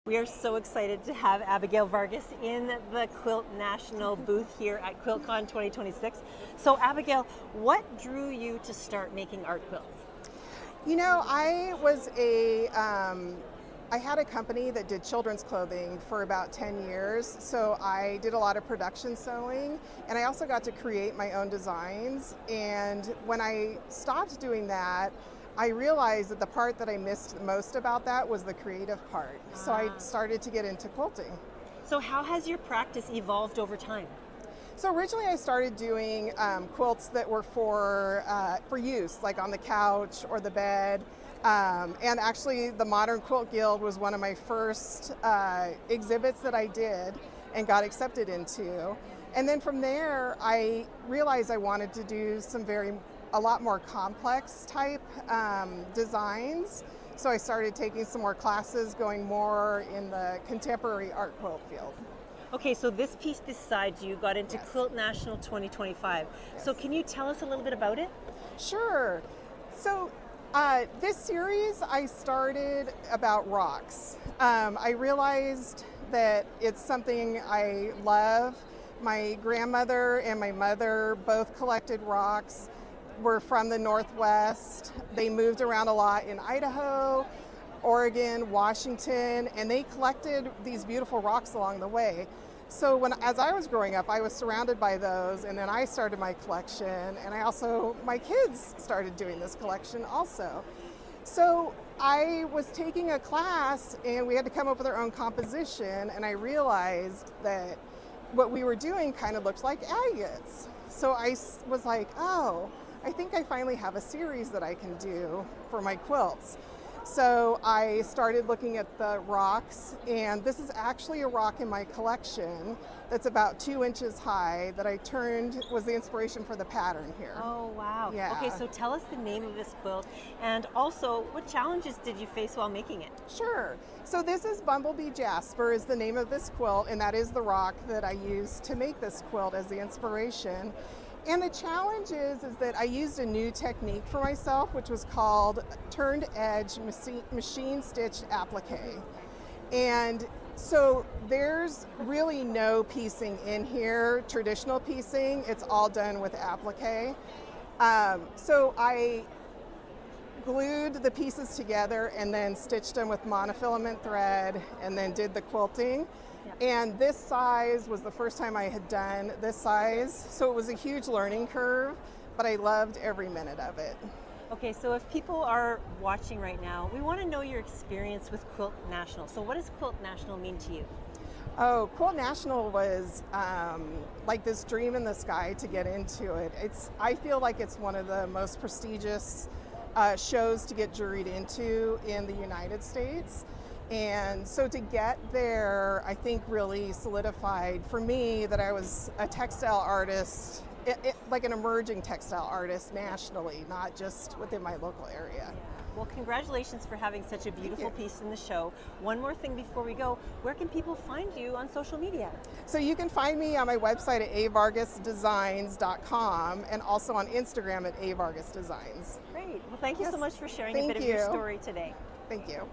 We are so excited to have Abigail Vargas in the Quilt National booth here at QuiltCon 2026. So Abigail, what drew you to start making art quilts? You know, I had a company that did children's clothing for about 10 years. So I did a lot of production sewing, and I also got to create my own designs. And when I stopped doing that, I realized that the part that I missed most about that was the creative part. So I started to get into quilting. So how has your practice evolved over time? So originally I started doing quilts that were for use, like on the couch or the bed. And actually the Modern Quilt Guild was one of my first exhibits that I did and got accepted into. And then from there, I realized I wanted to do a lot more complex type designs. So I started taking some more classes, going more in the contemporary art quilt field. Okay, so this piece beside you got into Yes. Quilt National 2025. Yes. So can you tell us a little bit about it? Sure. So this series I started about rocks. I realized that it's something I love. My grandmother and my mother both collected rocks. Were from the Northwest. They moved around a lot in Idaho, Oregon, Washington, and they collected these beautiful rocks along the way. So as I was growing up, I was surrounded by those, and then I started my collection, and my kids started doing this collection also. So I was taking a class, and we had to come up with our own composition, and I realized that what we were doing kind of looked like agates. So I was like, oh, I think I finally have a series that I can do for my quilts. So I started looking at the rocks, and this is actually a rock in my collection that's about 2 inches high that I turned was the inspiration for the pattern here. Oh, wow. Yeah. Okay, so tell us the name of this quilt, and also what challenges did you face while making it? Sure. So this is Bumblebee Jasper is the name of this quilt, and that is the rock that I used to make this quilt as the inspiration. And the challenge is that I used a new technique for myself, which was called turned edge machine stitch applique. And so there's really no piecing in here, traditional piecing. It's all done with applique. So I glued the pieces together and then stitched them with monofilament thread and then did the quilting. Yep. And this size was the first time I had done this size. So it was a huge learning curve, but I loved every minute of it. Okay, so if people are watching right now, we want to know your experience with Quilt National. So what does Quilt National mean to you? Oh, Quilt National was like this dream in the sky to get into it. I feel like it's one of the most prestigious shows to get juried into in the United States. And so to get there, I think really solidified for me that I was a textile artist, like an emerging textile artist nationally, not just within my local area. Yeah. Well, congratulations for having such a beautiful piece in the show. One more thing before we go, where can people find you on social media? So you can find me on my website at avargasdesigns.com and also on Instagram at avargasdesigns. Great. Well, thank you so much for sharing a bit of your story today. Thank you.